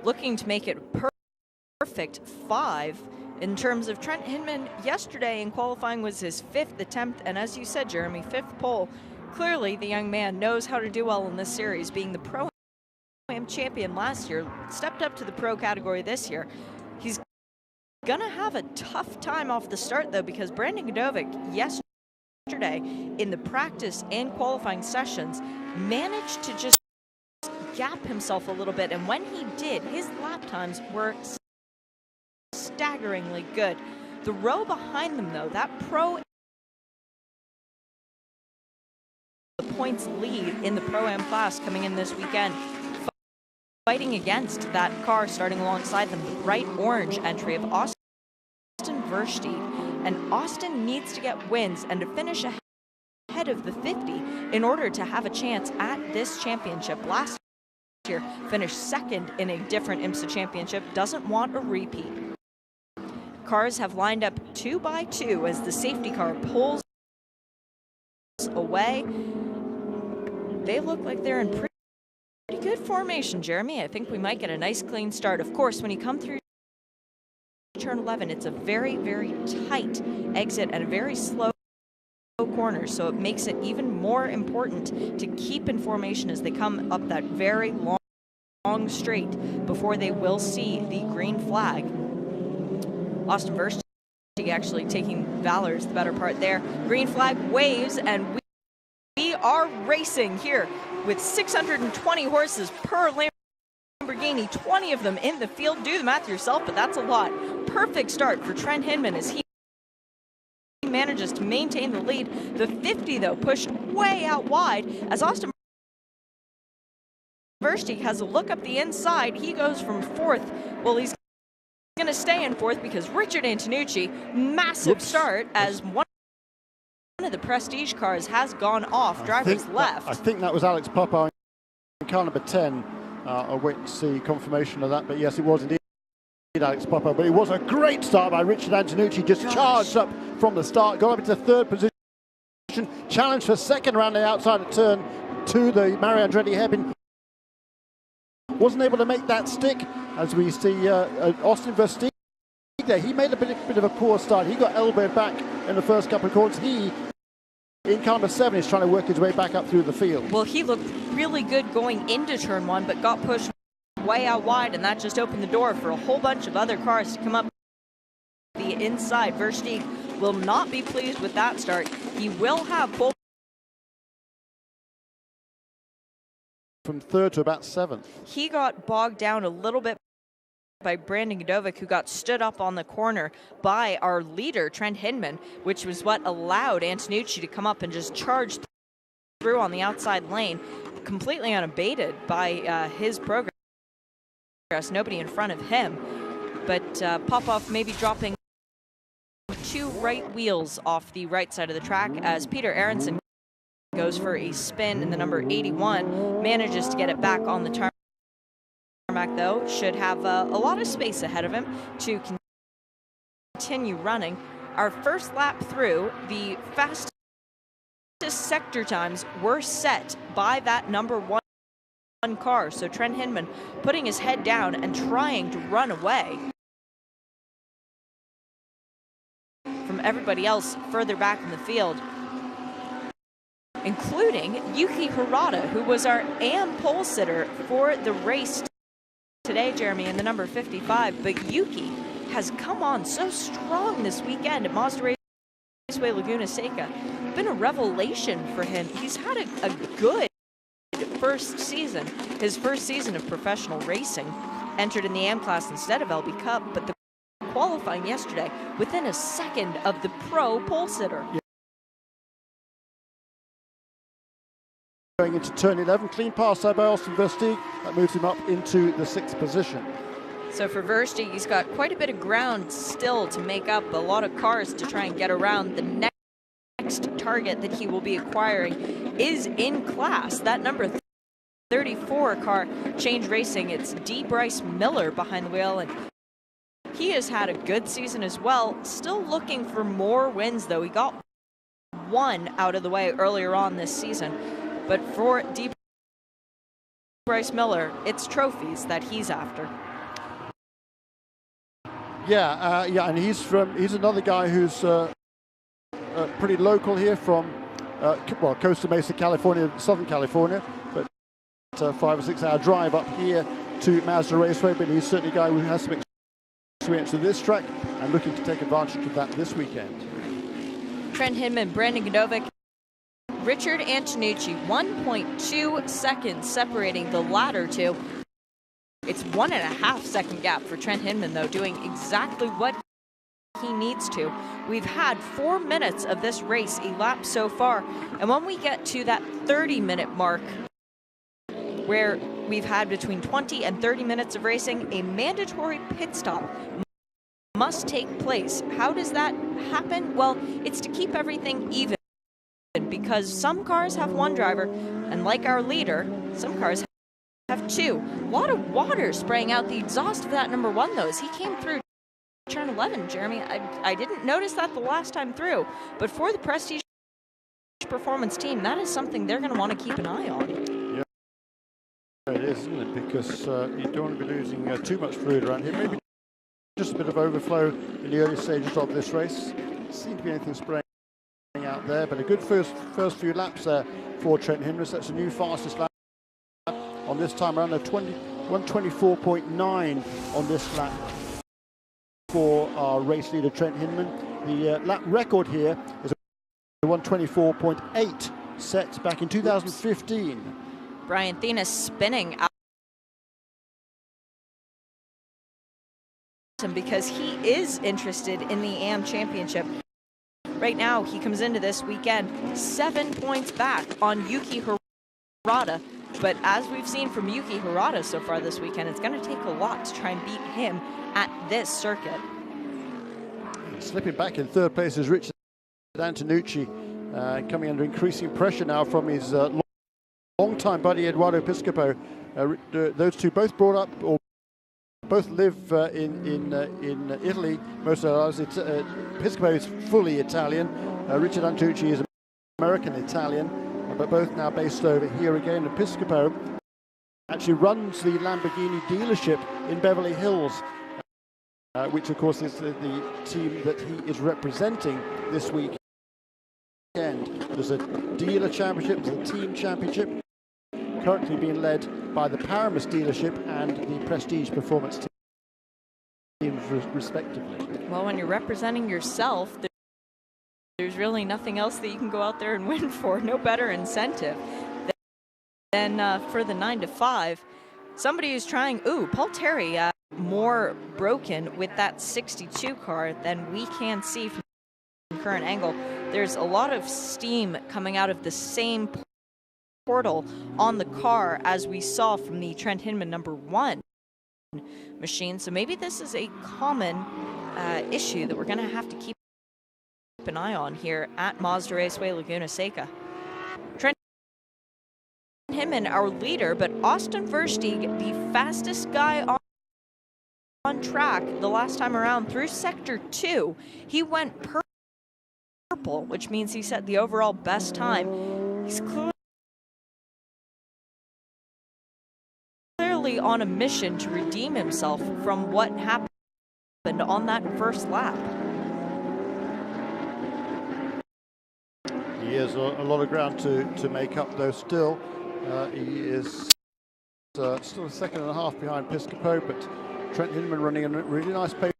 looking to make it perfect 5. In terms of Trent Hinman, yesterday in qualifying was his 5th attempt, and as you said, Jeremy, 5th pole. Clearly, the young man knows how to do well in this series, being the Pro-Am champion last year, stepped up to the Pro category this year. He's gonna have a tough time off the start, though, because Brandon Godovic yesterday in the practice and qualifying sessions managed to just gap himself a little bit, and when he did, his lap times were staggeringly good. The row behind them, though, that Pro points lead in the Pro-Am class coming in this weekend, fighting against that car starting alongside them, the bright orange entry of Austin Versteeg. And Austin needs to get wins and to finish ahead of the 50 in order to have a chance at this championship. Last year, finished 2nd in a different IMSA championship, doesn't want a repeat. Cars have lined up 2 by 2 as the safety car pulls away. They look like they're in pretty good formation, Jeremy. I think we might get a nice clean start. Of course, when you come through turn 11, it's a very, very tight exit and a very slow corner, so it makes it even more important to keep in formation as they come up that very long straight before they will see the green flag. Austin Versteeg actually taking Valor's the better part there. Green flag waves, and we are racing here with 620 horses per Lamborghini, 20 of them in the field. Do the math yourself, but that's a lot. Perfect start for Trent Hinman as he manages to maintain the lead. The 50, though, pushed way out wide as Austin Versteeg has a look up the inside. He goes from 4th. Well, he's going to stay in 4th because Richard Antonucci, massive start as one of the prestige cars has gone off. Drivers left. I think that was Alex Popper in car number 10. I'll wait to see confirmation of that, but yes, it was indeed Alex Popper. But it was a great start by Richard Antonucci, just charged up from the start, got up into 3rd position, challenged for 2nd around the outside of turn 2, the Mario Andretti hairpin. Wasn't able to make that stick, as we see Austin Versteeg there. He made a bit of a poor start. He got elbowed back in the first couple of corners. He, in car number 7, is trying to work his way back up through the field. Well, he looked really good going into turn 1, but got pushed way out wide, and that just opened the door for a whole bunch of other cars to come up the inside. Versteeg will not be pleased with that start. He will have pole from 3rd to about 7th. He got bogged down a little bit by Brandon Godovic, who got stood up on the corner by our leader, Trent Hinman, which was what allowed Antonucci to come up and just charge through on the outside lane, completely unabated by his progress. Nobody in front of him, but Popov maybe dropping 2 right wheels off the right side of the track as Peter Aronson goes for a spin, and the number 81 manages to get it back on the tarmac, though. Should have a lot of space ahead of him to continue running. Our first lap through, the fastest sector times were set by that number 1 car, so Trent Hinman putting his head down and trying to run away from everybody else further back in the field, including Yuki Hirata, who was our AM pole sitter for the race today, Jeremy, in the number 55. But Yuki has come on so strong this weekend at Mazda Raceway Laguna Seca. Been a revelation for him. He's had a good first season, his first season of professional racing. Entered in the AM class instead of LB Cup, but the qualifying yesterday within a second of the pro pole sitter. Yeah. Going into turn 11, clean pass there by Austin Versteeg. That moves him up into the 6th position. So for Versteeg, he's got quite a bit of ground still to make up, a lot of cars to try and get around. The next target that he will be acquiring is in class. That number 34 car, Change Racing. It's D. Bryce Miller behind the wheel, and he has had a good season as well. Still looking for more wins, though. He got 1 out of the way earlier on this season. But for D. Bryce Miller, it's trophies that he's after. Yeah, and he's another guy who's pretty local here from Costa Mesa, California, Southern California, but 5 or 6 hour drive up here to Mazda Raceway. But he's certainly a guy who has some experience with this track and looking to take advantage of that this weekend. Trent Hinman, Brandon Godovic, Richard Antonucci, 1.2 seconds separating the latter two. It's 1.5 second gap for Trent Hinman, though, doing exactly what he needs to. We've had 4 minutes of this race elapsed so far, and when we get to that 30-minute mark, where we've had between 20 and 30 minutes of racing, a mandatory pit stop must take place. How does that happen? Well, it's to keep everything even, because some cars have one driver, and like our leader, some cars have two. A lot of water spraying out the exhaust of that number 1, though, as he came through turn 11, Jeremy. I didn't notice that the last time through, but for the Prestige Performance team, that is something they're going to want to keep an eye on. Yeah, it is, isn't it? Because you don't want to be losing too much fluid around here. Maybe just a bit of overflow in the early stages of this race. Doesn't seem to be anything spraying out there, but a good first few laps there for Trent Hinman. That's a new fastest lap on this time around, 124.9 on this lap for our race leader Trent Hinman. The lap record here is 124.8 set back in 2015. Brian Thienes spinning out because he is interested in the AM Championship. Right now, he comes into this weekend 7 points back on Yuki Hirata. But as we've seen from Yuki Hirata so far this weekend, it's going to take a lot to try and beat him at this circuit. Slipping back in third place is Richard Antonucci, coming under increasing pressure now from his long-time buddy Eduardo Piscopo. Those two both brought up, or both live in Italy. Most of their lives. Piscopo is fully Italian. Richard Antonucci is American-Italian, but both now based over here again. And Piscopo actually runs the Lamborghini dealership in Beverly Hills, which of course is the team that he is representing this weekend. There's a dealer championship, there's a team championship, currently being led by the Paramus dealership and the Prestige Performance teams respectively. Well, when you're representing yourself, there's really nothing else that you can go out there and win for. No better incentive than for the 9 to 5. Somebody who's trying, Paul Terry, more broken with that 62 car than we can see from the current angle. There's a lot of steam coming out of the same portal on the car as we saw from the Trent Hinman number 1 machine. So maybe this is a common issue that we're going to have to keep an eye on here at Mazda Raceway Laguna Seca. Trent Hinman, our leader, but Austin Versteeg, the fastest guy on track the last time around through sector 2. He went purple, which means he set the overall best time. He's clearly on a mission to redeem himself from what happened on that first lap. He has a lot of ground to make up, though. Still, he is still a second and a half behind Piscopo, but Trent Hinman running a really nice pace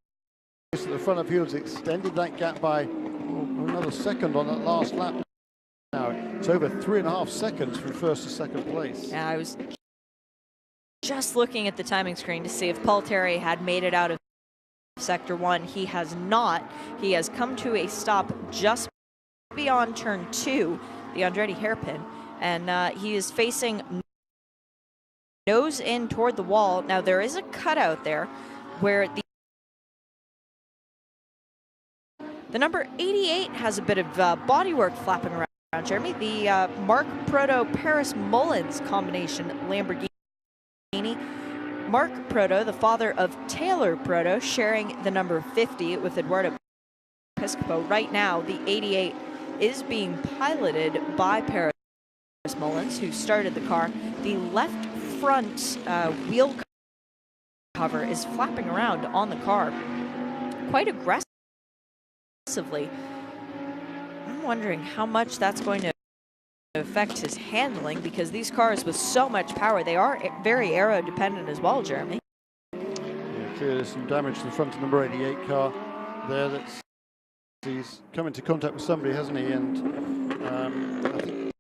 at the front of Hughes, extended that gap by another second on that last lap. Now it's over 3.5 seconds from first to second place. Yeah, I was just looking at the timing screen to see if Paul Terry had made it out of sector 1. He has not. He has come to a stop just beyond turn 2, the Andretti hairpin, and he is facing nose in toward the wall. Now there is a cutout there where the number 88 has a bit of bodywork flapping around, Jeremy. The Mark Proto Paris Mullins combination Lamborghini. Mark Proto, the father of Taylor Proto, sharing the number 50 with Eduardo Piscopo. Right now, the 88 is being piloted by Paris Mullins, who started the car. The left front wheel cover is flapping around on the car quite aggressively. I'm wondering how much that's going to affect his handling, because these cars with so much power, they are very aero dependent as well, Jeremy. Yeah, clearly there's some damage to the front of number 88 car there. He's come into contact with somebody, hasn't he? And I think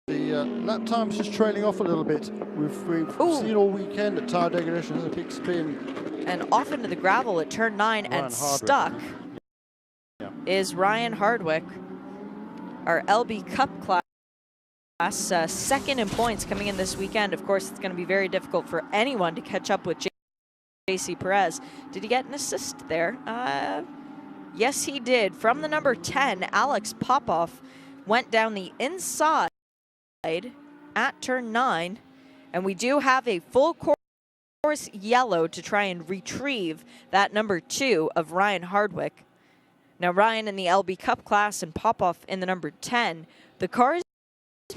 the lap time's just trailing off a little bit. We've seen all weekend at tyre degradation. There's a big spin. And off into the gravel at turn 9 and stuck is Ryan Hardwick, our LB Cup class. Second in points coming in this weekend. Of course, it's going to be very difficult for anyone to catch up with JC Perez. Did he get an assist there? Yes, he did. From the number 10, Alex Popoff went down the inside at turn 9. And we do have a full course yellow to try and retrieve that number 2 of Ryan Hardwick. Now, Ryan in the LB Cup class and Popoff in the number 10. The cars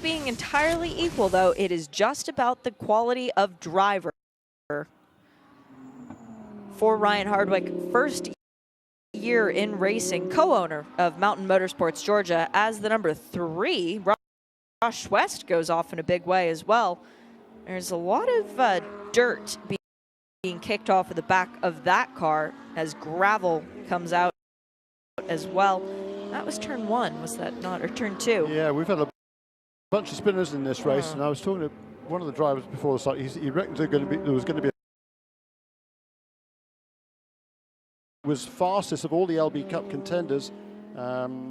being entirely equal, though, it is just about the quality of driver for Ryan Hardwick. First year in racing, co-owner of Mountain Motorsports Georgia as the number 3. Josh West goes off in a big way as well. There's a lot of dirt being kicked off of the back of that car as gravel comes out as well. That was turn 1, was that not? Or turn 2? Yeah, we've had a bunch of spinners in this race, and I was talking to one of the drivers before the start. He reckons there was going to be was fastest of all the LB Cup contenders, and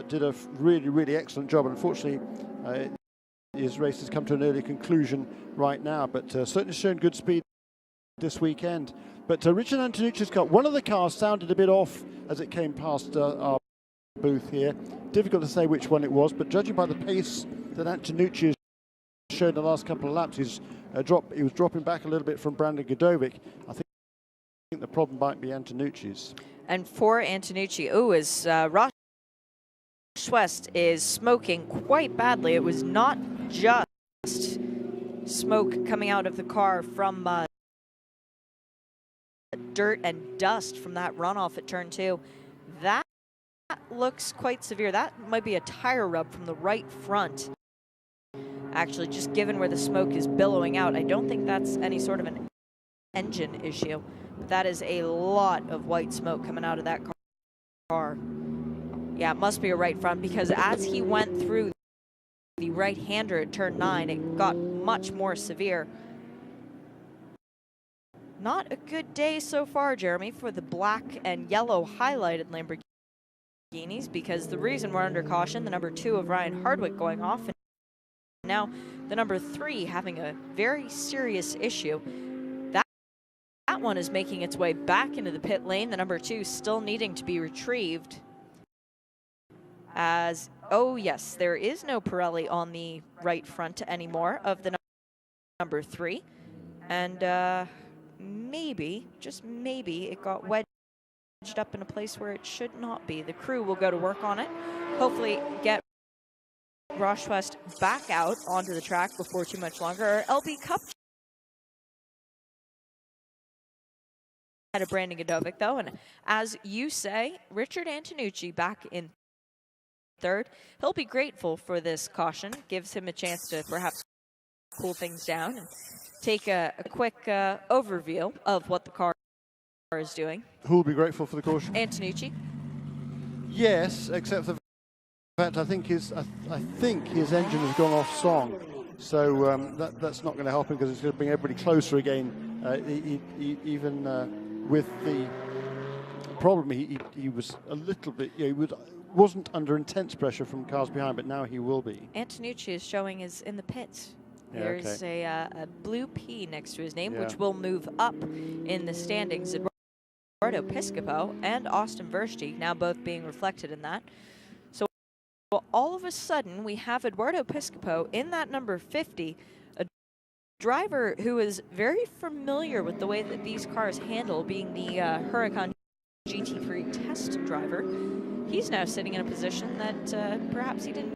did a really excellent job. Unfortunately, his race has come to an early conclusion right now, but certainly shown good speed this weekend. But Richard Antonucci's car, one of the cars sounded a bit off as it came past our booth here. Difficult to say which one it was, but judging by the pace that Antonucci has shown the last couple of laps, he was dropping back a little bit from Brandon Godovic. I think the problem might be Antonucci's. And for Antonucci, as Ross West is smoking quite badly. It was not just smoke coming out of the car from dirt and dust from that runoff at turn 2. That looks quite severe. That might be a tire rub from the right front. Actually, just given where the smoke is billowing out, I don't think that's any sort of an engine issue. But that is a lot of white smoke coming out of that car. Yeah, it must be a right front, because as he went through the right-hander at turn 9, it got much more severe. Not a good day so far, Jeremy, for the black and yellow highlighted Lamborghinis, because the reason we're under caution, the number 2 of Ryan Hardwick going off, and now the number 3 having a very serious issue. That one is making its way back into the pit lane, the number 2 still needing to be retrieved. As, oh yes, there is no Pirelli on the right front anymore of the number 3. And maybe, just maybe, it got wedged up in a place where it should not be. The crew will go to work on it. Hopefully get Ross West back out onto the track before too much longer. Our LB Cup had a Brandon Godovic, though. And as you say, Richard Antonucci back in 3rd. He'll be grateful for this caution. Gives him a chance to perhaps cool things down and take a quick overview of what the car is doing. Who'll be grateful for the caution? Antonucci. Yes, except for the fact I think his engine has gone off song, so that's not going to help him, because it's going to bring everybody closer again. Even with the problem, he was a little bit. He wasn't under intense pressure from cars behind, but now he will be. Antonucci is showing is in the pits. Yeah, There's a blue P next to his name, which will move up in the standings. Eduardo Piscopo and Austin Versti now both being reflected in that. So all of a sudden, we have Eduardo Piscopo in that number 50, a driver who is very familiar with the way that these cars handle, being the Huracan GT3 test driver. He's now sitting in a position that perhaps he didn't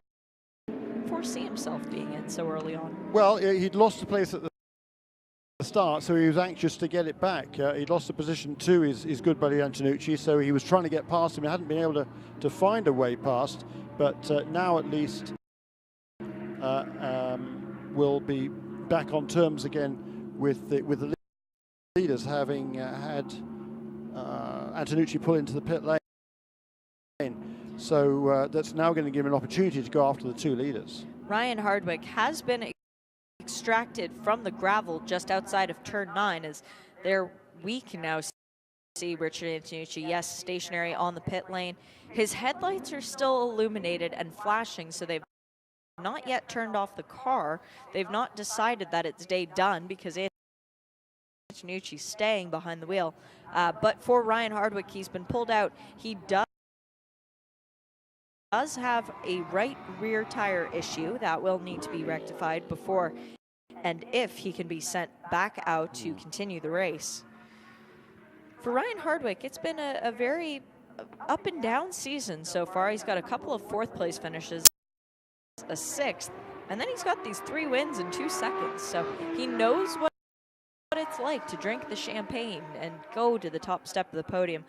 foresee himself being in so early on. Well, he'd lost the place at the start, so he was anxious to get it back. He'd lost the position to his good buddy Antonucci, so he was trying to get past him. He hadn't been able to find a way past, but now at least will be back on terms again with the leaders, having had Antonucci pull into the pit lane. So that's now going to give him an opportunity to go after the two leaders. Ryan Hardwick has been extracted from the gravel just outside of turn 9, as we can now see Richard Antonucci, yes, stationary on the pit lane. His headlights are still illuminated and flashing, so they've not yet turned off the car. They've not decided that it's day done because Antonucci's staying behind the wheel. But for Ryan Hardwick, he's been pulled out. He does have a right rear tire issue that will need to be rectified before and if he can be sent back out to continue the race. For Ryan Hardwick, it's been a very up and down season so far. He's got a couple of 4th place finishes, a 6th, and then he's got these 3 wins in 2 seconds. So he knows what it's like to drink the champagne and go to the top step of the podium.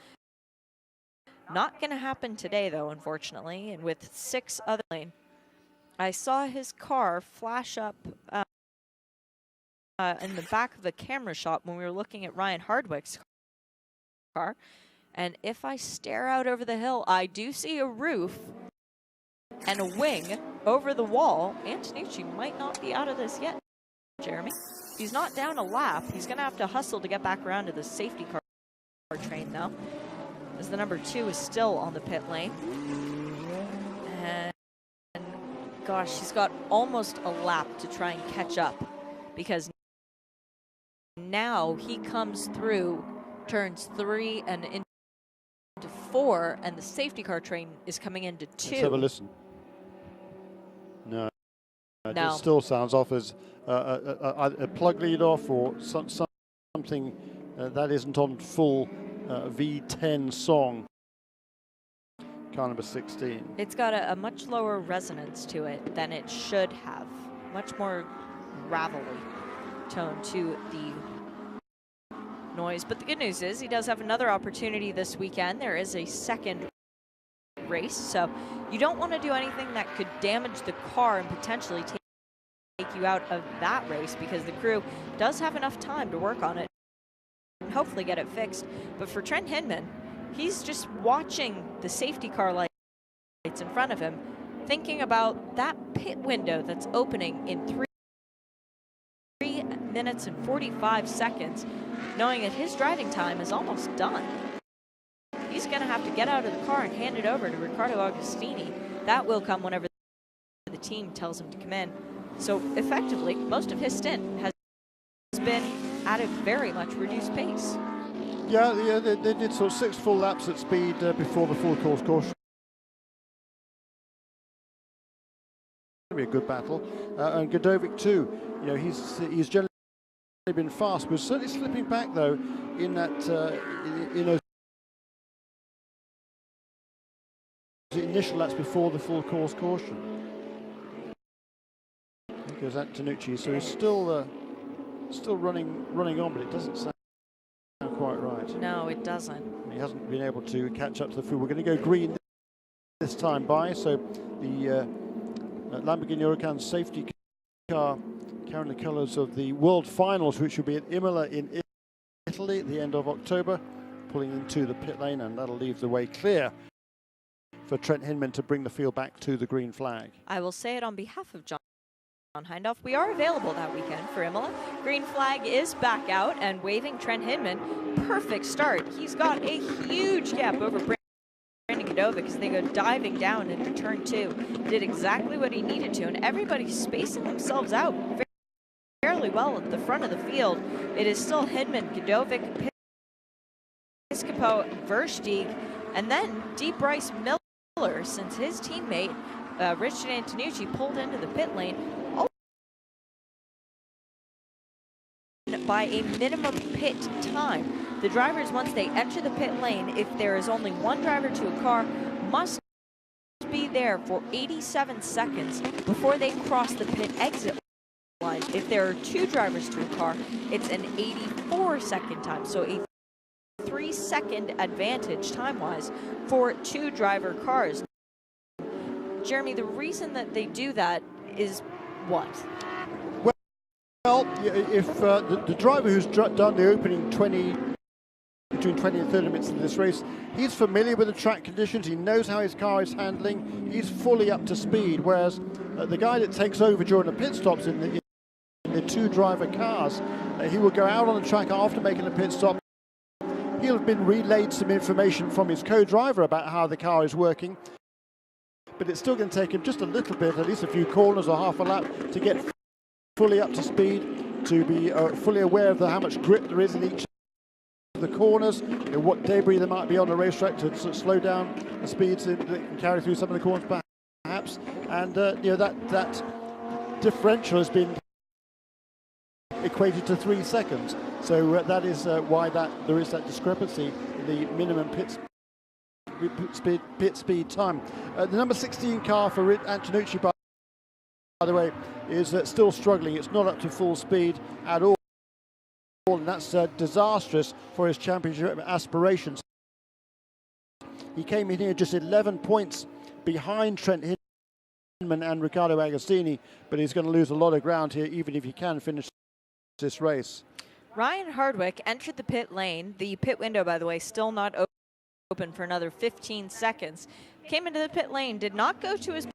Not going to happen today, though, unfortunately. And with 6 other lane, I saw his car flash up in the back of the camera shot when we were looking at Ryan Hardwick's car. And if I stare out over the hill, I do see a roof and a wing over the wall. Antonucci might not be out of this yet, Jeremy. He's not down a lap. He's going to have to hustle to get back around to the safety car train, though, as the number 2 is still on the pit lane. And gosh, he's got almost a lap to try and catch up, because now he comes through turns 3 and into 4, and the safety car train is coming into 2. Let's have a listen. No. No. It still sounds off as a plug lead off or something that isn't on full V10 song. Car number 16. It's got a much lower resonance to it than it should have. Much more gravelly tone to the noise. But the good news is he does have another opportunity this weekend. There is a second race, so you don't want to do anything that could damage the car and potentially take you out of that race, because the crew does have enough time to work on it and hopefully get it fixed. But for Trent Hinman, he's just watching the safety car lights in front of him, thinking about that pit window that's opening in 3 minutes and 45 seconds, knowing that his driving time is almost done. He's going to have to get out of the car and hand it over to Riccardo Agostini. That will come whenever the team tells him to come in. So effectively, most of his stint has been at a very much reduced pace. Yeah, they did sort of 6 full laps at speed before the full course caution. Be a good battle, and Godovic too. You know, he's generally been fast, but certainly slipping back though in that in those initial laps before the full course caution. Because Antonucci, so he's still running on, but it doesn't sound quite right. No, it doesn't. He hasn't been able to catch up to the field. We're going to go green this time by, so the Lamborghini Huracan safety car carrying the colours of the World Finals, which will be at Imola in Italy at the end of October, pulling into the pit lane, and that'll leave the way clear for Trent Hinman to bring the field back to the green flag. I will say it on behalf of John Hindhaugh. We are available that weekend for Imola. Green flag is back out and waving Trent Hinman. Perfect start. He's got a huge gap over Brandon Godovic as they go diving down into turn 2. Did exactly what he needed to, and everybody's spacing themselves out fairly well at the front of the field. It is still Hinman, Godovic, Piscopo, Versteeg, and then D. Bryce Miller, since his teammate Richard Antonucci pulled into the pit lane by a minimum pit time. The drivers, once they enter the pit lane, if there is only one driver to a car, must be there for 87 seconds before they cross the pit exit line. If there are 2 drivers to a car, it's an 84-second time, so a 3-second advantage time-wise for 2 driver cars. Jeremy, the reason that they do that is what? Well, if the driver who's done the opening between 20 and 30 minutes of this race, he's familiar with the track conditions, he knows how his car is handling, he's fully up to speed, whereas the guy that takes over during the pit stops in the 2 driver cars, he will go out on the track after making a pit stop. He'll have been relayed some information from his co-driver about how the car is working, but it's still going to take him just a little bit, at least a few corners or half a lap, to get fully up to speed, to be fully aware of how much grip there is in each of the corners, and what debris there might be on the racetrack to slow down the speeds that can carry through some of the corners perhaps. And that differential has been equated to 3 seconds. So that is why there is that discrepancy in the minimum pit speed time. The number 16 car for Antonucci, by the way, is still struggling. It's not up to full speed at all, and that's disastrous for his championship aspirations. He came in here just 11 points behind Trent Hinman and Riccardo Agostini, but he's going to lose a lot of ground here, even if he can finish this race. Ryan Hardwick entered the pit lane. The pit window, by the way, still not open for another 15 seconds. Came into the pit lane, did not go to his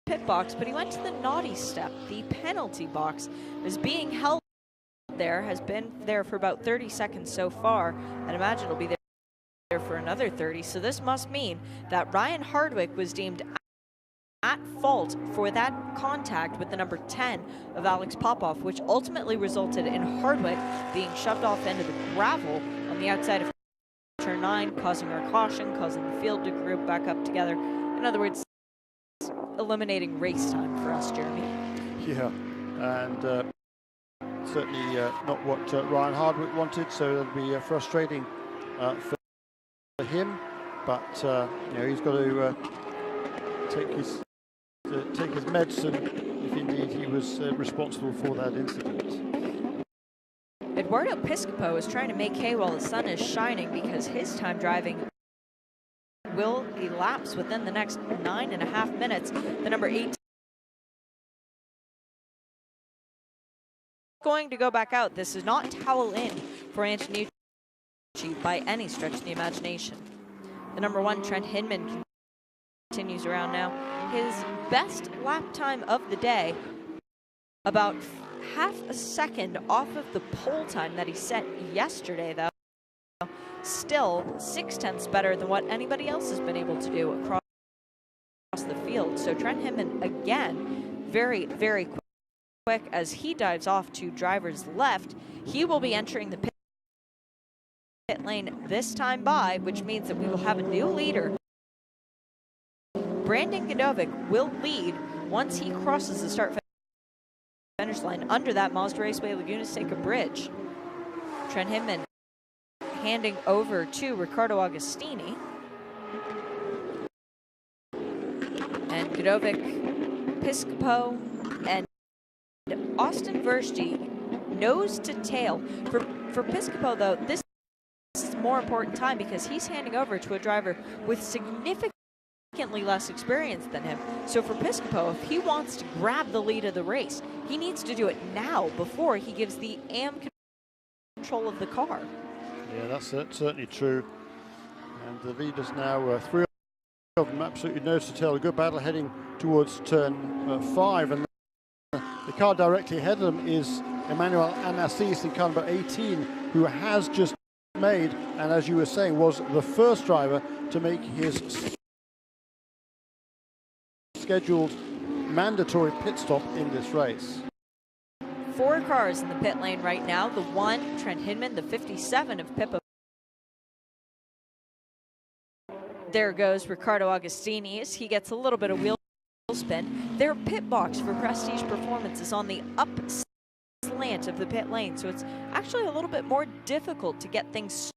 pit box, but he went to the naughty step, the penalty box. Is being held there, has been there for about 30 seconds so far. I'd imagine it'll be there for another 30. So this must mean that Ryan Hardwick was deemed at fault for that contact with the number 10 of Alex Popov, which ultimately resulted in Hardwick being shoved off into the gravel on the outside of turn 9, causing a caution, causing the field to group back up together. In other words, eliminating race time for us, Jeremy. Yeah, and certainly not what Ryan Hardwick wanted, so it'll be frustrating for him, but he's got to take his medicine if indeed he was responsible for that incident. Eduardo Piscopo is trying to make hay while the sun is shining because his time driving will elapse within the next 9.5 minutes. The number 8 going to go back out. This is not towel in for Antonucci by any stretch of the imagination. The number 1 Trent Hinman continues around now. His best lap time of the day, about half a second off of the pole time that he set yesterday, though. Still 0.6 better than what anybody else has been able to do across the field. So Trent Hinman, again, very, very quick as he dives off to driver's left. He will be entering the pit lane this time by, which means that we will have a new leader. Brandon Godovic will lead once he crosses the start-finish line under that Mazda Raceway Laguna Seca bridge. Trent Hinman handing over to Riccardo Agostini. And Godovic, Piscopo, and Austin Versti nose to tail. For Piscopo, though, this is a more important time because he's handing over to a driver with significantly less experience than him. So for Piscopo, if he wants to grab the lead of the race, he needs to do it now before he gives the AM control of the car. Yeah, that's certainly true. And the leaders now, 3 of them absolutely nose to tail. A good battle heading towards turn 5. And the car directly ahead of them is Emmanuel Anassis in car number 18, who has just made, and as you were saying, was the first driver to make his scheduled mandatory pit stop in this race. 4 cars in the pit lane right now. The 1, Trent Hinman, the 57 of Pippo. There goes Riccardo Agostini as he gets a little bit of wheel spin. Their pit box for Prestige Performance is on the up slant of the pit lane, so it's actually a little bit more difficult to get things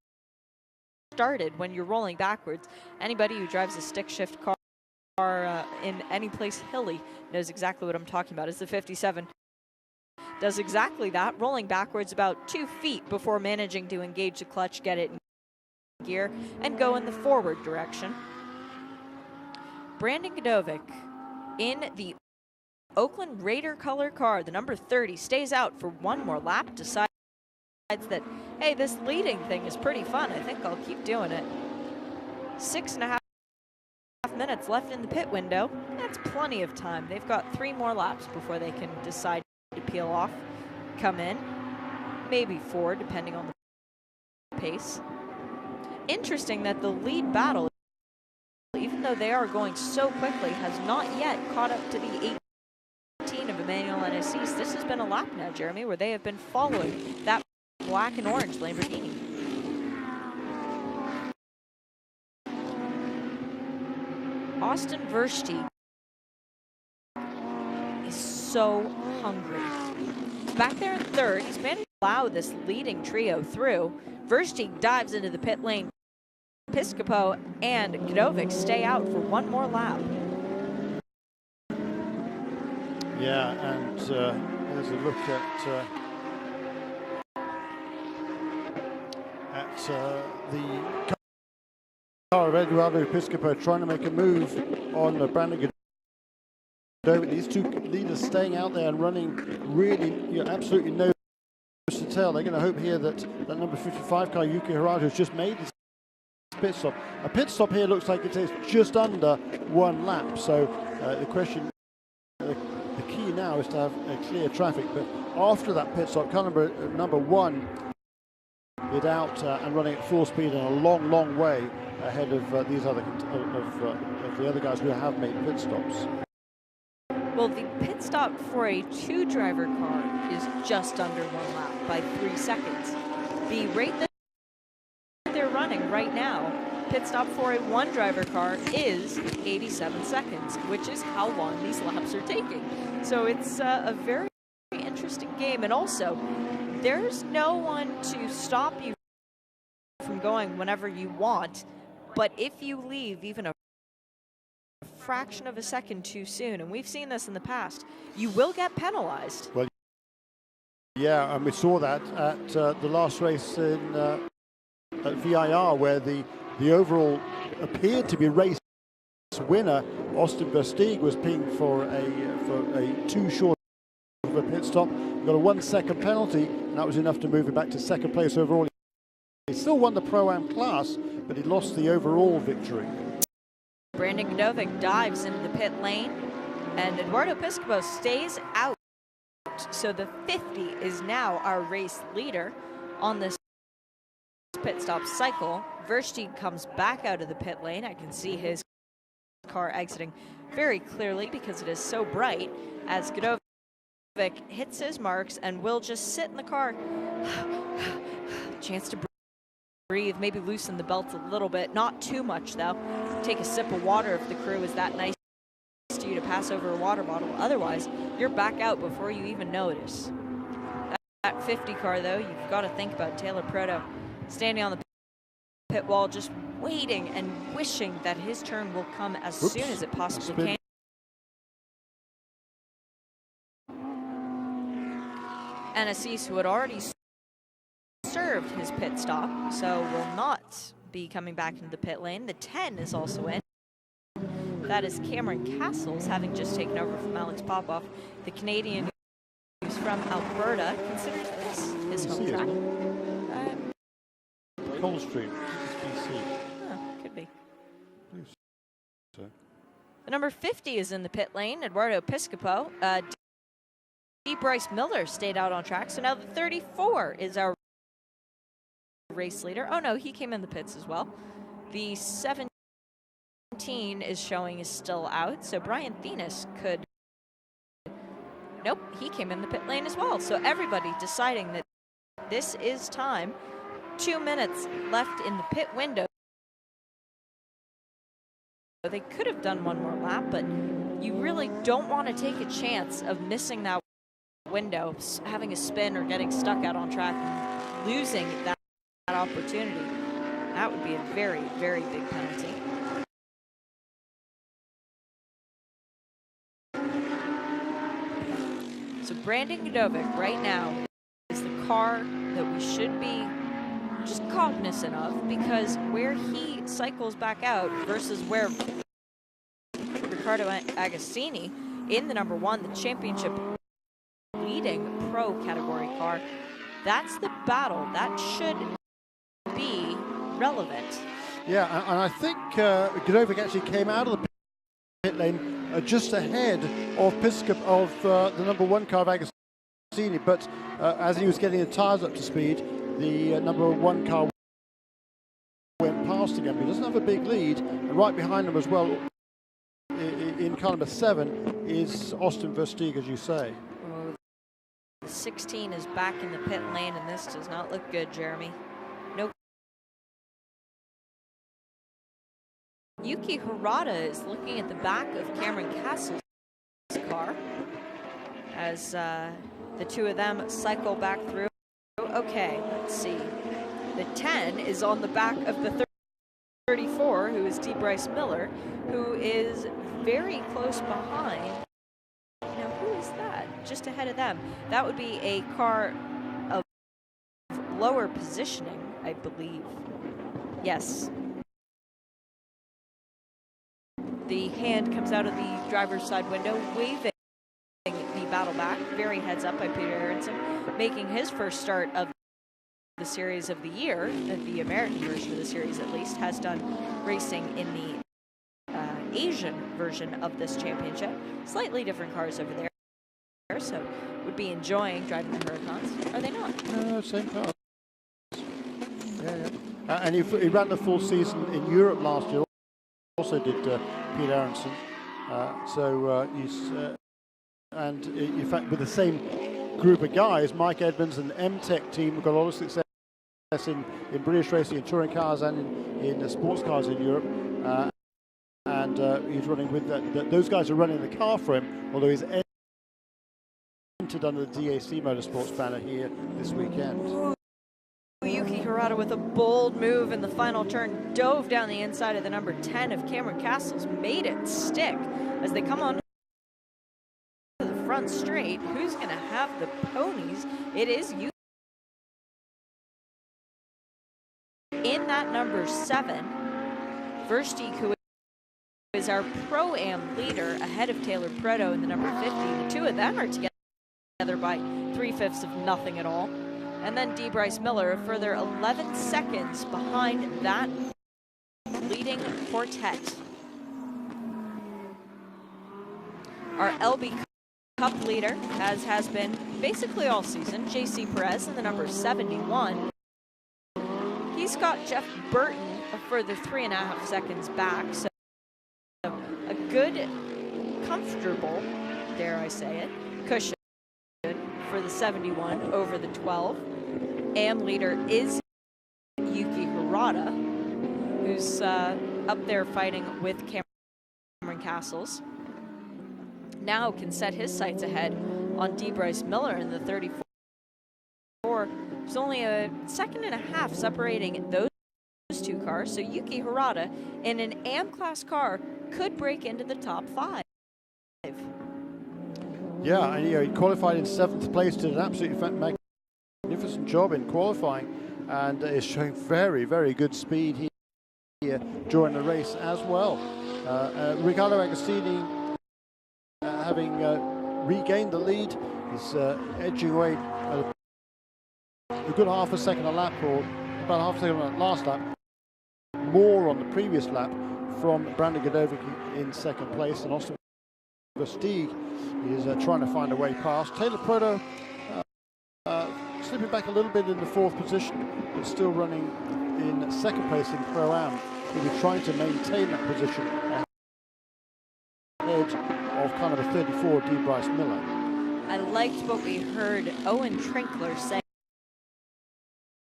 started when you're rolling backwards. Anybody who drives a stick shift car in any place hilly knows exactly what I'm talking about. It's the 57. Does exactly that, rolling backwards about 2 feet before managing to engage the clutch, get it in gear, and go in the forward direction. Brandon Godovic in the Oakland Raider color car, the number 30, stays out for one more lap, decides that, hey, this leading thing is pretty fun. I think I'll keep doing it. 6.5 minutes left in the pit window. That's plenty of time. They've got 3 more laps before they can decide to peel off, come in, maybe 4, depending on the pace. Interesting that the lead battle, even though they are going so quickly, has not yet caught up to the 18 of Emmanuel and Assis. This has been a lap now, Jeremy, where they have been following that black and orange Lamborghini. Austin Versteeg is so hungry. Back there in third, he's managed to allow this leading trio through. Versteeg dives into the pit lane. Piscopo and Godovic stay out for one more lap. Yeah, and there's a look at the car of Eduardo Piscopo trying to make a move on Brandon Godovic. These two leaders staying out there and running really, absolutely no to tell. They're going to hope here that that number 55 car, Yuki Hirata, has just made this pit stop. A pit stop here looks like it takes just under 1 lap. So the question, the key now is to have a clear traffic. But after that pit stop, car number 1 is out and running at full speed and a long, long way ahead of these other of the other guys who have made pit stops. Well, the pit stop for a 2-driver car is just under 1 lap by 3 seconds. The rate that they're running right now, pit stop for a 1-driver car, is 87 seconds, which is how long these laps are taking. So it's a very interesting game. And also, there's no one to stop you from going whenever you want. But if you leave even a fraction of a second too soon, and we've seen this in the past, you will get penalized. Well, yeah, and we saw that at the last race in at VIR, where the overall appeared to be race winner, Austin Versteeg, was pinged for a too short of a pit stop. He got a 1-second penalty, and that was enough to move him back to second place overall. He still won the Pro-Am class, but he lost the overall victory. Brandon Godovic dives into the pit lane, and Eduardo Piscopo stays out. So the 50 is now our race leader on this pit stop cycle. Versteeg comes back out of the pit lane. I can see his car exiting very clearly because it is so bright, as Godovic hits his marks and will just sit in the car. Chance to breathe, maybe loosen the belt a little bit, not too much though. Take a sip of water if the crew is that nice to you to pass over a water bottle. Otherwise, you're back out before you even notice. That 50 car though, you've got to think about Taylor Proto standing on the pit wall, just waiting and wishing that his turn will come as soon as it possibly can. And Assis, who had already served his pit stop, so will not be coming back into the pit lane. The 10 is also in. That is Cameron Castles, having just taken over from Alex Popoff, the Canadian who's from Alberta. Considers this his home track. Coldstream, BC. Oh, could be. So. The number 50 is in the pit lane, Eduardo Piscopo. D. Bryce Miller stayed out on track, so now the 34 is our race leader. Oh no, he came in the pits as well. The 17 is showing is still out, so Brian Thenis could... Nope, he came in the pit lane as well. So everybody deciding that this is time. 2 minutes left in the pit window. They could have done one more lap, but you really don't want to take a chance of missing that window, having a spin or getting stuck out on track and losing that opportunity. That would be a very, very big penalty. Brandon Godovic right now is the car that we should be just cognizant of, because where he cycles back out versus where Riccardo Agostini in the number 1, the championship leading pro category car, that's the battle that should be relevant. Yeah, and I think Godovic actually came out of the pit lane just ahead of the number 1 car of Agostini, but as he was getting the tyres up to speed, the number 1 car went past again. But he doesn't have a big lead, and right behind him as well, in car number 7, is Austin Versteeg, as you say. Oh, the 16 is back in the pit lane, and this does not look good, Jeremy. No. Yuki Hirata is looking at the back of Cameron Castle's car as the two of them cycle back through. Okay, let's see. The 10 is on the back of the 34, who is D. Bryce Miller, who is very close behind. Now, who is that? Just ahead of them. That would be a car of lower positioning, I believe. Yes. The hand comes out of the driver's side window, waving the battle back. Very heads up by Peter Aronson, making his first start of the series of the year, the American version of the series at least, has done racing in the Asian version of this championship. Slightly different cars over there, so would be enjoying driving the Huracans. Are they not? No, same car. Yeah. And he ran the full season in Europe last year. Also did Pete Aronson. He's and in fact with the same group of guys, Mike Edmonds and the M-Tech team have got a lot of success in British racing and touring cars and in sports cars in Europe. He's running with those guys are running the car for him, although he's entered under the DAC Motorsports banner here this weekend. Ooh. Yuki Hirata with a bold move in the final turn, dove down the inside of the number 10 of Cameron Castles, made it stick as they come on to the front straight. Who's going to have the ponies? It is Yuki. In that number 7, Versteeg, who is our Pro-Am leader, ahead of Taylor Proto in the number 50. The two of them are together by 3/5 of nothing at all. And then D. Bryce Miller, a further 11 seconds behind that leading quartet. Our LB Cup leader, as has been basically all season, JC Perez in the number 71. He's got Jeff Burton a further 3.5 seconds back. So a good, comfortable, dare I say it, cushion for the 71 over the 12. AM leader is Yuki Hirata, who's up there fighting with Cameron Castles. Now can set his sights ahead on D. Bryce Miller in the 34. There's only a 1.5 seconds separating those two cars, so Yuki Hirata in an AM class car could break into the top 5. Yeah, and he qualified in 7th place, did an absolutely magnificent job in qualifying, and is showing very, very good speed here during the race as well. Riccardo Agostini, having regained the lead, is edging away a good half a second a lap, or about half a second on the last lap, more on the previous lap from Brandon Godovic in 2nd place, and Austin Versteeg is trying to find a way past. Taylor Proto slipping back a little bit in the 4th position, but still running in 2nd place in Pro-Am. He'll be trying to maintain that position ahead of kind of a 34 D. Bryce Miller. I liked what we heard Owen Trinkler say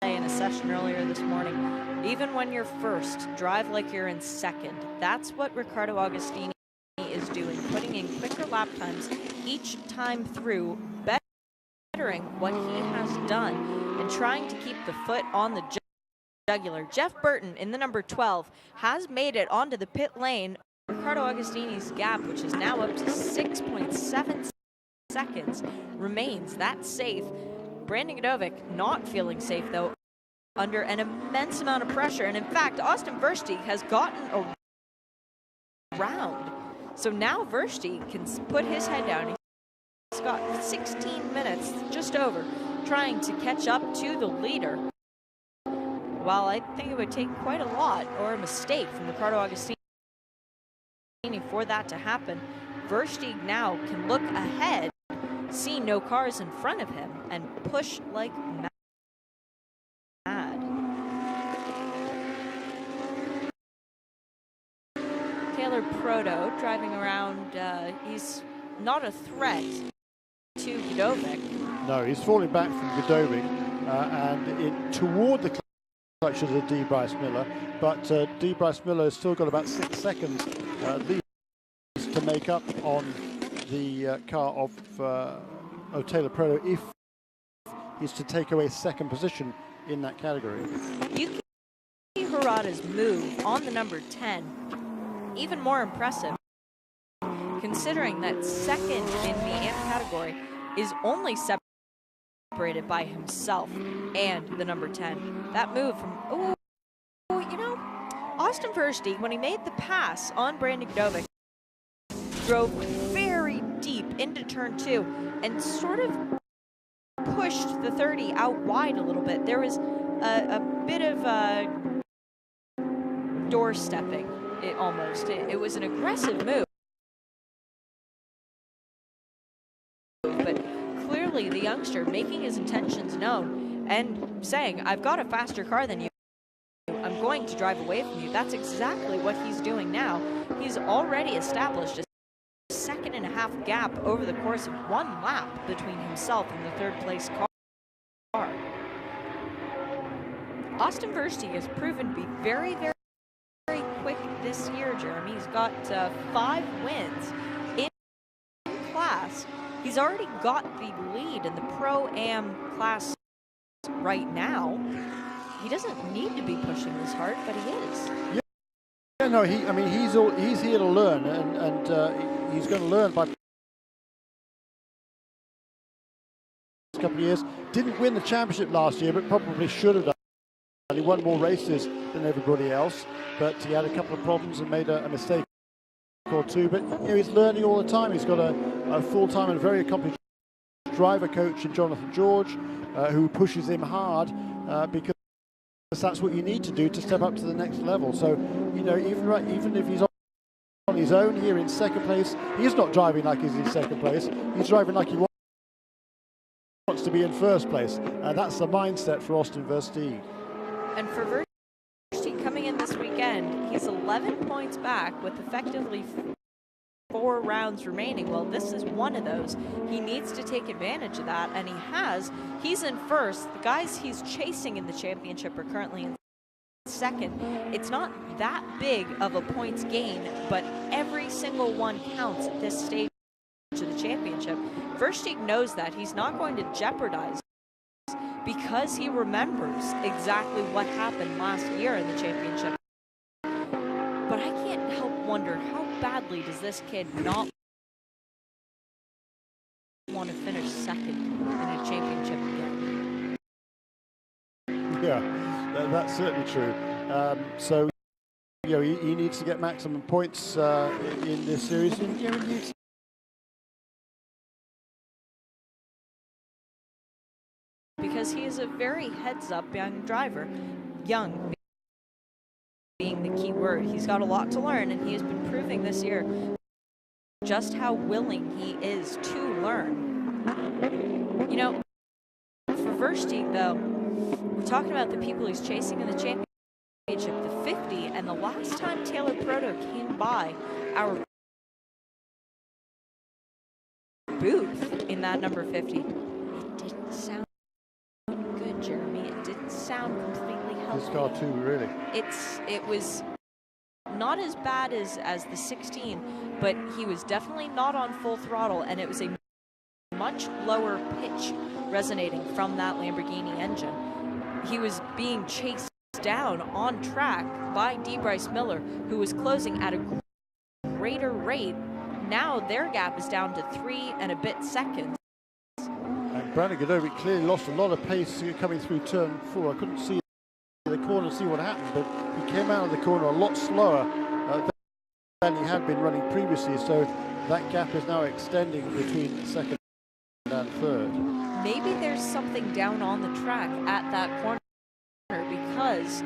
in a session earlier this morning. Even when you're first, drive like you're in 2nd. That's what Riccardo Agostini is doing, putting in quicker lap times each time through, bettering what he has done and trying to keep the foot on the jugular. Jeff Burton in the number 12 has made it onto the pit lane. Riccardo Agostini's gap, which is now up to 6.7 seconds remains that safe. Brandon Godovic not feeling safe, though, under an immense amount of pressure. And in fact, Austin Versteeg has gotten around. So now Versteeg can put his head down. He's got 16 minutes, just over, trying to catch up to the leader. While I think it would take quite a lot or a mistake from Ricardo Agostini for that to happen, Versteeg now can look ahead, see no cars in front of him, and push like mad. Taylor Proto driving around, he's not a threat to Godovic. No, he's falling back from Godovic and toward the clutch of D. Bryce Miller, but D. Bryce Miller has still got about 6 seconds lead to make up on the car of Taylor Proto if he's to take away second position in that category. Yuki Harada's move on the number 10, even more impressive, considering that second in the AMP category is only separated by himself and the number 10. That move from, Austin Versteeg, when he made the pass on Brandon Godovic, drove very deep into turn 2 and sort of pushed the 30 out wide a little bit. There was a bit of doorstepping, almost. It was an aggressive move. But clearly the youngster making his intentions known and saying, I've got a faster car than you. I'm going to drive away from you. That's exactly what he's doing now. He's already established a 1.5-second gap over the course of 1 lap between himself and the third place car. Austin Versteeg has proven to be very, very, very quick this year, Jeremy. He's got 5 wins in class. He's already got the lead in the Pro-Am class right now. He doesn't need to be pushing this hard, but he is. Yeah, no, he's here to learn, and he's going to learn by a couple of years. Didn't win the championship last year, but probably should have done. He won more races than everybody else, but he had a couple of problems and made a mistake or two. But he's learning all the time. He's got a full-time and very accomplished driver coach in Jonathan George, who pushes him hard because that's what you need to do to step up to the next level. So, even if he's on his own here in second place, he's not driving like he's in second place. He's driving like he wants to be in first place. That's the mindset for Austin Versteeg. And for Versteeg coming in this weekend, he's 11 points back with effectively 4 rounds remaining. Well, this is one of those. He needs to take advantage of that, and he has. He's in first. The guys he's chasing in the championship are currently in second. It's not that big of a points gain, but every single one counts at this stage of the championship. Versteeg knows that. He's not going to jeopardize because he remembers exactly what happened last year in the championship. But I can't help wonder, how badly does this kid not want to finish second in a championship again? Yeah, that's certainly true. So, he needs to get maximum points in this series. Because he is a very heads-up young driver. Young being the key word. He's got a lot to learn, and he has been proving this year just how willing he is to learn. For Versteeg, though, we're talking about the people he's chasing in the championship, the 50, and the last time Taylor Proto came by our booth in that number 50, it didn't sound good, Jeremy. It didn't sound completely healthy. This car too, really. It was not as bad as the 16, but he was definitely not on full throttle, and it was a much lower pitch resonating from that Lamborghini engine. He was being chased down on track by D. Bryce Miller, who was closing at a greater rate now their gap is down to 3 and a bit seconds. And Brandon Godovic clearly lost a lot of pace coming through turn 4. I couldn't see the corner to see what happened, but he came out of the corner a lot slower than he had been running previously, so that gap is now extending between second and third. Maybe there's something down on the track at that corner, because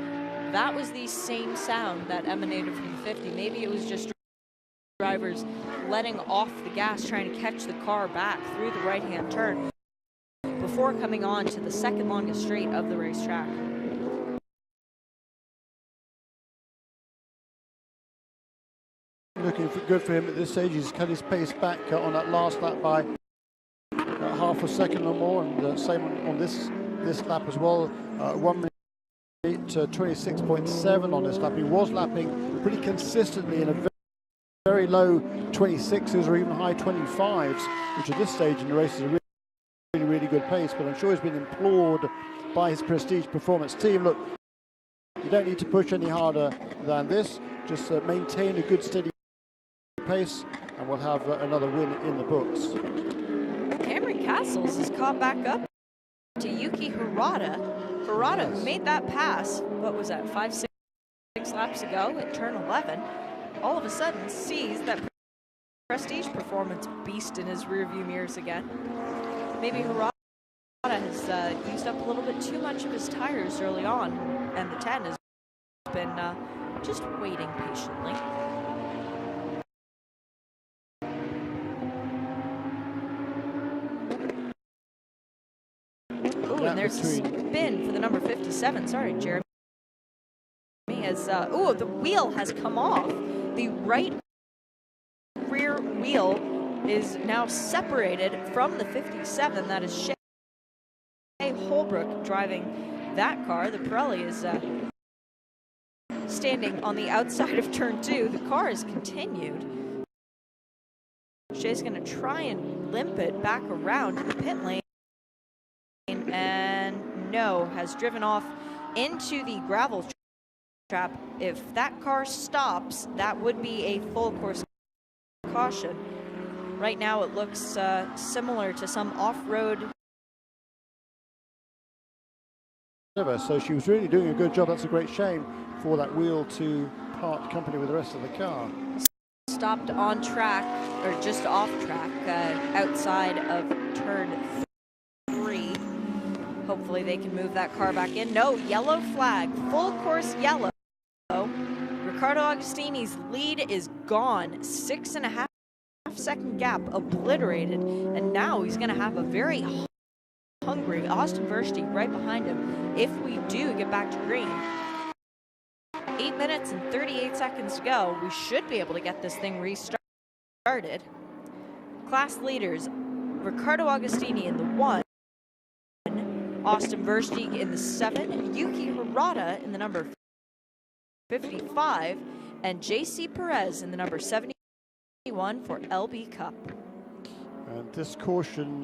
that was the same sound that emanated from the 50. Maybe it was just drivers letting off the gas, trying to catch the car back through the right-hand turn before coming on to the second longest straight of the racetrack. Looking good for him at this stage. He's cut his pace back on that last lap by half a second or more, and same on this lap as well. 1 minute 26.7 on this lap. He was lapping pretty consistently in a very low 26s or even high 25s, which at this stage in the race is a really good pace, but I'm sure he's been implored by his Prestige Performance team. Look, you don't need to push any harder than this, just maintain a good steady pace and we'll have another win in the books. Cameron Castles has caught back up to Yuki Hirata. Hirata made that pass, what was that, 5-6 laps ago at turn 11. All of a sudden sees that Prestige Performance beast in his rearview mirrors again. Maybe Hirata has used up a little bit too much of his tires early on, and the 10 has been just waiting patiently. Ooh, and there's a spin for the number 57. Sorry, Jeremy. As the wheel has come off. The right rear wheel is now separated from the 57. That is Shea Holbrook driving that car. The Pirelli is standing on the outside of turn 2. The car has continued. Shea's going to try and limp it back around to the pit lane, and no, has driven off into the gravel trap. If that car stops, that would be a full course caution. Right now it looks similar to some off-road. So she was really doing a good job. That's a great shame for that wheel to part company with the rest of the car. Stopped on track, or just off track, outside of turn 3. Hopefully they can move that car back in. No, yellow flag, full course yellow. Riccardo Agostini's lead is gone. 6.5 second gap obliterated, and now he's going to have a very hungry Austin Versteeg right behind him if we do get back to green. 8 minutes and 38 seconds to go. We should be able to get this thing restarted. Class leaders, Riccardo Agostini in the 1, Austin Versteeg in the 7, Yuki Hirata in the number 55, and JC Perez in the number 71 for LB Cup. And this caution,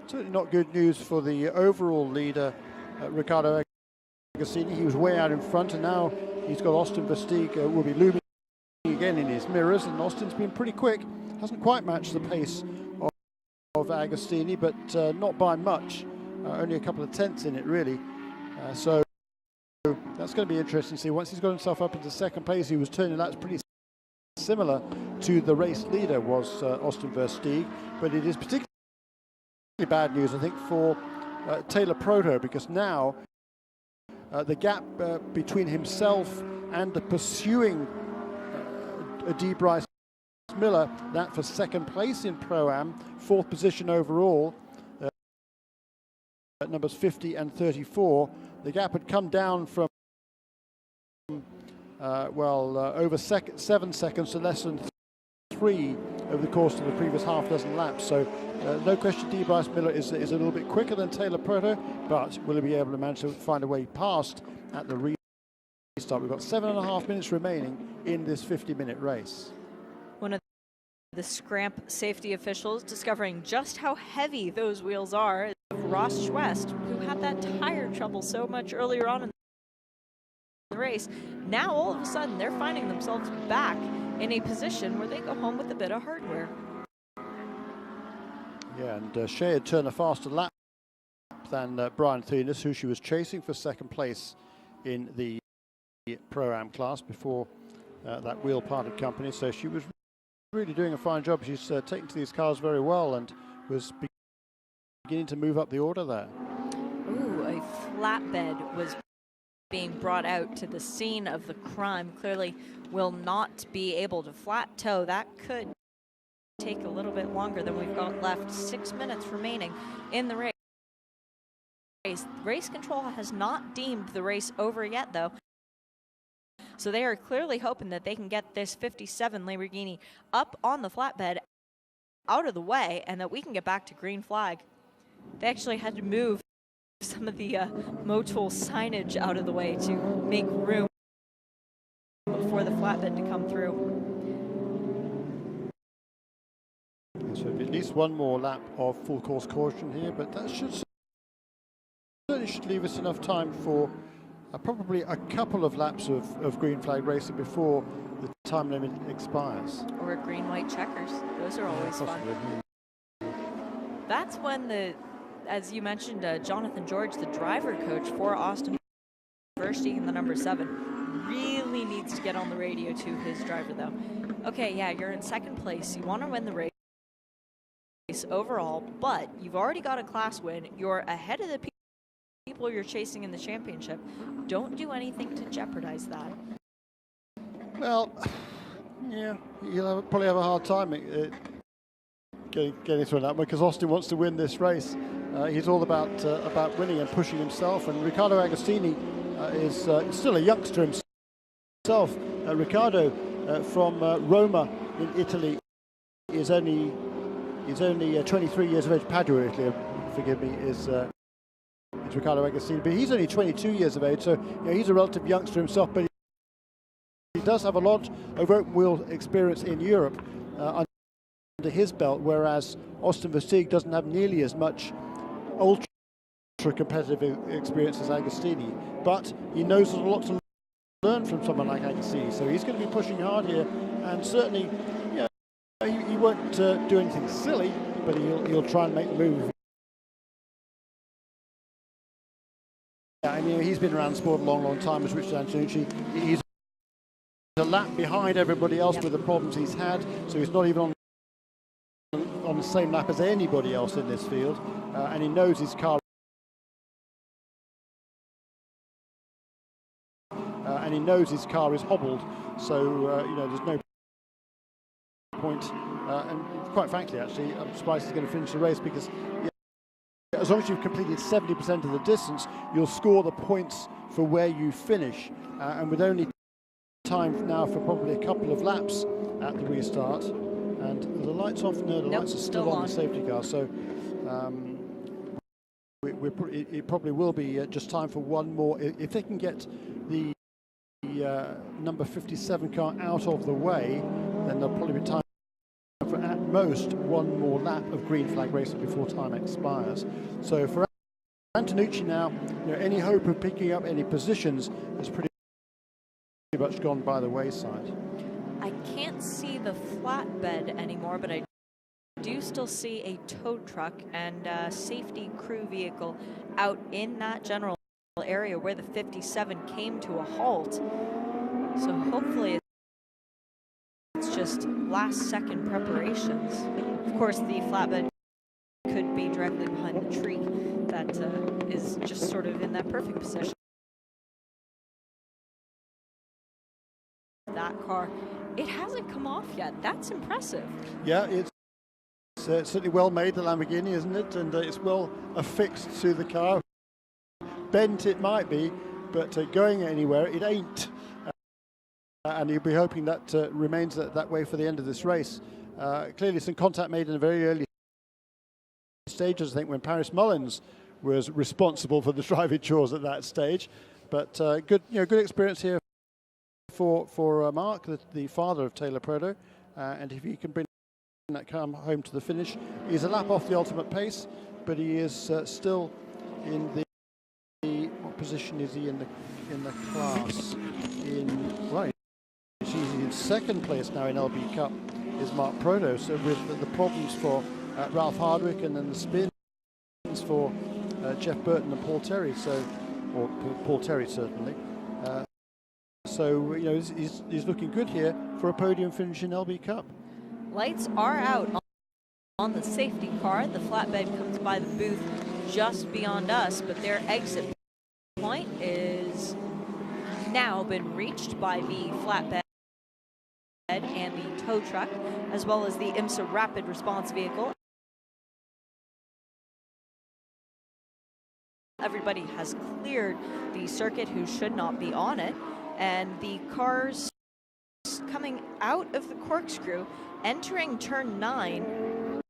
certainly not good news for the overall leader, Riccardo Agostini. He was way out in front, and now he's got Austin Versteeg will be looming again in his mirrors, and Austin's been pretty quick. Hasn't quite matched the pace of Agostini, but not by much. Only a couple of tenths in it, really. So that's going to be interesting to see. Once he's got himself up into second place, he was turning out pretty similar to the race leader was Austin Versteeg, but it is particularly bad news, I think, for Taylor Proto, because now the gap between himself and the pursuing D. Bryce Miller, that for second place in Pro-Am, 4th position overall, at numbers 50 and 34. The gap had come down from over 7 seconds to less than 3 over the course of the previous half dozen laps. So no question D. Bryce Miller is a little bit quicker than Taylor Proto, but will he be able to manage to find a way past at the restart? We've got 7.5 minutes remaining in this 50-minute race. One of the Scramp safety officials discovering just how heavy those wheels are is Ross Schwest, who had that tire trouble so much earlier on in the race. Now all of a sudden they're finding themselves back in a position where they go home with a bit of hardware. Yeah, and Shea had turned a faster lap than Brian Thienes, who she was chasing for second place in the Pro-Am class before that wheel parted company. So she was really doing a fine job. She's taken to these cars very well and was beginning to move up the order there. Ooh, a flatbed was being brought out to the scene of the crime. Clearly will not be able to flat tow. That could take a little bit longer than we've got left. 6 minutes remaining in the race. Race control has not deemed the race over yet, though. So they are clearly hoping that they can get this 57 Lamborghini up on the flatbed, out of the way, and that we can get back to green flag. They actually had to move some of the Motul signage out of the way to make room for the flatbed to come through. So at least one more lap of full course caution here, but that certainly should leave us enough time for probably a couple of laps of green flag racing before the time limit expires. Or green-white checkers. Those are always fun. That's when as you mentioned, Jonathan George, the driver coach for Austin University in the number 7, really needs to get on the radio to his driver, though. Okay, yeah, you're in second place. You want to win the race overall, but you've already got a class win. You're ahead of the people you're chasing in the championship. Don't do anything to jeopardize that. Well, yeah, you'll probably have a hard time getting through that one, because Austin wants to win this race. He's all about winning and pushing himself, and Riccardo Agostini is still a youngster himself. Riccardo from Roma in Italy is only 23 years of age. Padua, Italy, forgive me, is Riccardo Agostini, but he's only 22 years of age, so he's a relative youngster himself, but he does have a lot of open wheel experience in Europe under his belt, whereas Austin Versteeg doesn't have nearly as much ultra competitive experience as Agostini, but he knows there's a lot to learn from someone like Agostini, so he's going to be pushing hard here, and certainly he won't do anything silly, but he'll try and make the move. I mean, he's been around the sport a long time as Richard Antonucci. He's a lap behind everybody else with the problems he's had, so he's not even on the same lap as anybody else in this field, and he knows his car is hobbled, so there's no point, and quite frankly, actually, I'm surprised he's going to finish the race, because as long as you've completed 70% of the distance, you'll score the points for where you finish, and with only time now for probably a couple of laps at the restart. And the lights off? No, the lights are still on the safety car, so it probably will be just time for one more. If they can get the number 57 car out of the way, then there'll probably be time for at most one more lap of green flag racing before time expires. So for Antonucci now, any hope of picking up any positions is pretty much gone by the wayside. I can't see the flatbed anymore, but I do still see a tow truck and a safety crew vehicle out in that general area where the 57 came to a halt. So hopefully it's just last second preparations. Of course, the flatbed could be directly behind the tree that is just sort of in that perfect position. That car, it hasn't come off yet. That's impressive. Yeah, it's certainly well made, the Lamborghini, isn't it? And it's well affixed to the car. Bent it might be, but going anywhere it ain't. And you'll be hoping that remains that way for the end of this race. Clearly some contact made in the very early stages, I think, when Paris Mullins was responsible for the driving chores at that stage. But good experience here for Mark, the father of Taylor Proto, and if he can bring that car home to the finish, he's a lap off the ultimate pace, but he is still in the what position is he in the class? He's in second place now in LB Cup is Mark Proto. So with the problems for Ralph Hardwick and then the spins for Jeff Burton and Paul Terry, or Paul Terry certainly. So you know he's looking good here for a podium finish in LB Cup. Lights are out on the safety car. The flatbed comes by the booth just beyond us, but their exit point is now been reached by the flatbed and the tow truck, as well as the IMSA rapid response vehicle. Everybody has cleared the circuit who should not be on it, and the cars coming out of the corkscrew, entering turn 9.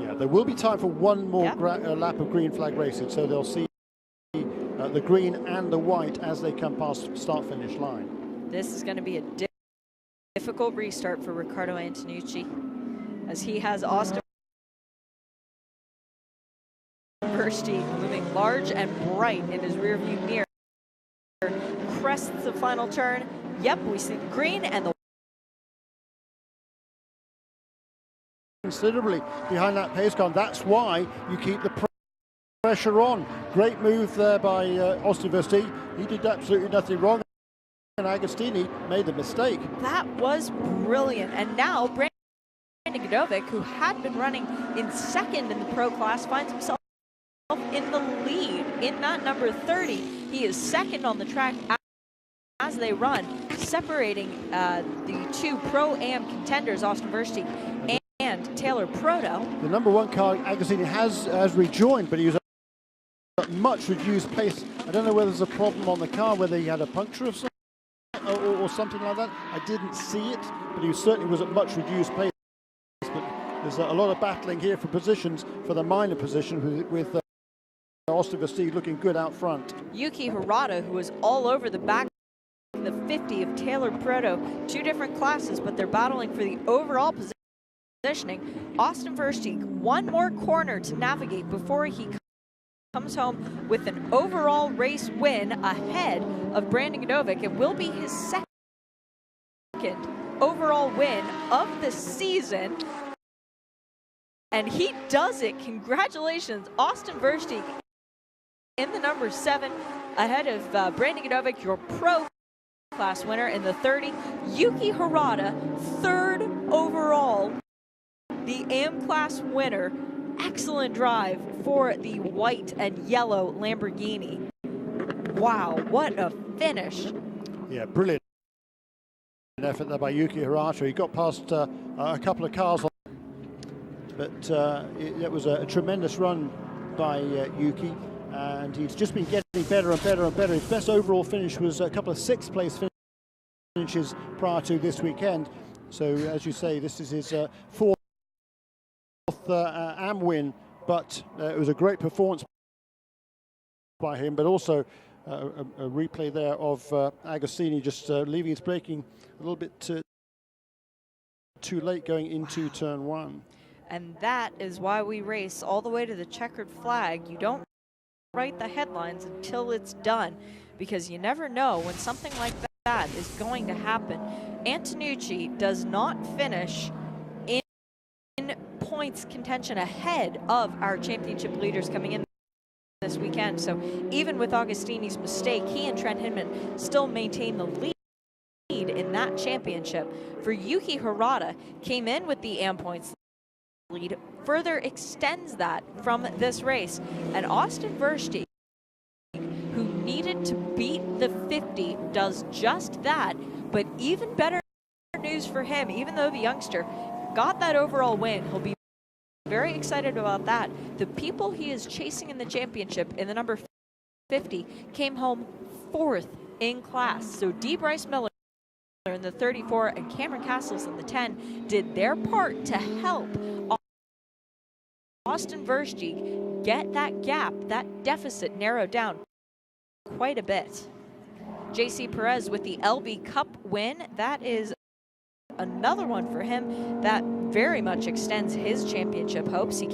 Yeah, there will be time for one more lap of green flag racing, so they'll see the green and the white as they come past start-finish line. This is going to be a difficult restart for Riccardo Antonucci, as he has Austin Versteeg looming large and bright in his rearview mirror. Crests the final turn. Yep, we see the green and the considerably behind that pace car. That's why you keep the pressure on. Great move there by Austin Versteeg. He did absolutely nothing wrong, and Agostini made the mistake. That was brilliant. And now Brandon Godovic, who had been running in second in the pro class, finds himself in the lead in that number 30. He is second on the track as they run, separating the two Pro-Am contenders, Austin Versteeg and Taylor Proto. The number 1 car, Agostini, has rejoined, but he was at much reduced pace. I don't know whether there's a problem on the car, whether he had a puncture of or something like that. I didn't see it, but he certainly was at much reduced pace. But there's a lot of battling here for positions, for the minor position with Austin Versteeg looking good out front. Yuki Hirata, who was all over the back of the 50 of Taylor Proto, 2 different classes, but they're battling for the overall positioning. Austin Versteeg, 1 more corner to navigate before he comes home with an overall race win ahead of Brandon Godovic. It will be his second overall win of the season, and he does it. Congratulations, Austin Versteeg in the number 7 ahead of Brandon Godovic, your pro class winner in the 30. Yuki Hirata, 3rd overall, the AM class winner. Excellent drive for the white and yellow Lamborghini. Wow, what a finish. Yeah, brilliant effort there by Yuki Hirata. He got past a couple of cars, but it was a tremendous run by Yuki, and he's just been getting better and better and better. His best overall finish was a couple of 6th place finishes prior to this weekend. So as you say, this is his 4th AM win, but it was a great performance by him, but also a replay there of Agostini just leaving his braking a little bit too late going into turn 1. And that is why we race all the way to the checkered flag. You don't write the headlines until it's done, because you never know when something like that is going to happen. Antonucci does not finish in points contention ahead of our championship leaders coming in this weekend. So even with Agostini's mistake, he and Trent Hinman still maintain the lead in that championship. For Yuki Hirata, came in with the AM points lead, further extends that from this race. And Austin Versteeg, who needed to beat the 50, does just that. But even better news for him, even though the youngster got that overall win, he'll be very excited about that. The people he is chasing in the championship in the number 50 came home 4th in class. So D. Bryce Miller in the 34 and Cameron Castles in the 10 did their part to help Austin Versteeg get that gap, that deficit narrowed down quite a bit. JC Perez with the LB Cup win. That is another one for him that very much extends his championship hopes. He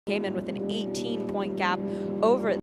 came in with an 18-point gap over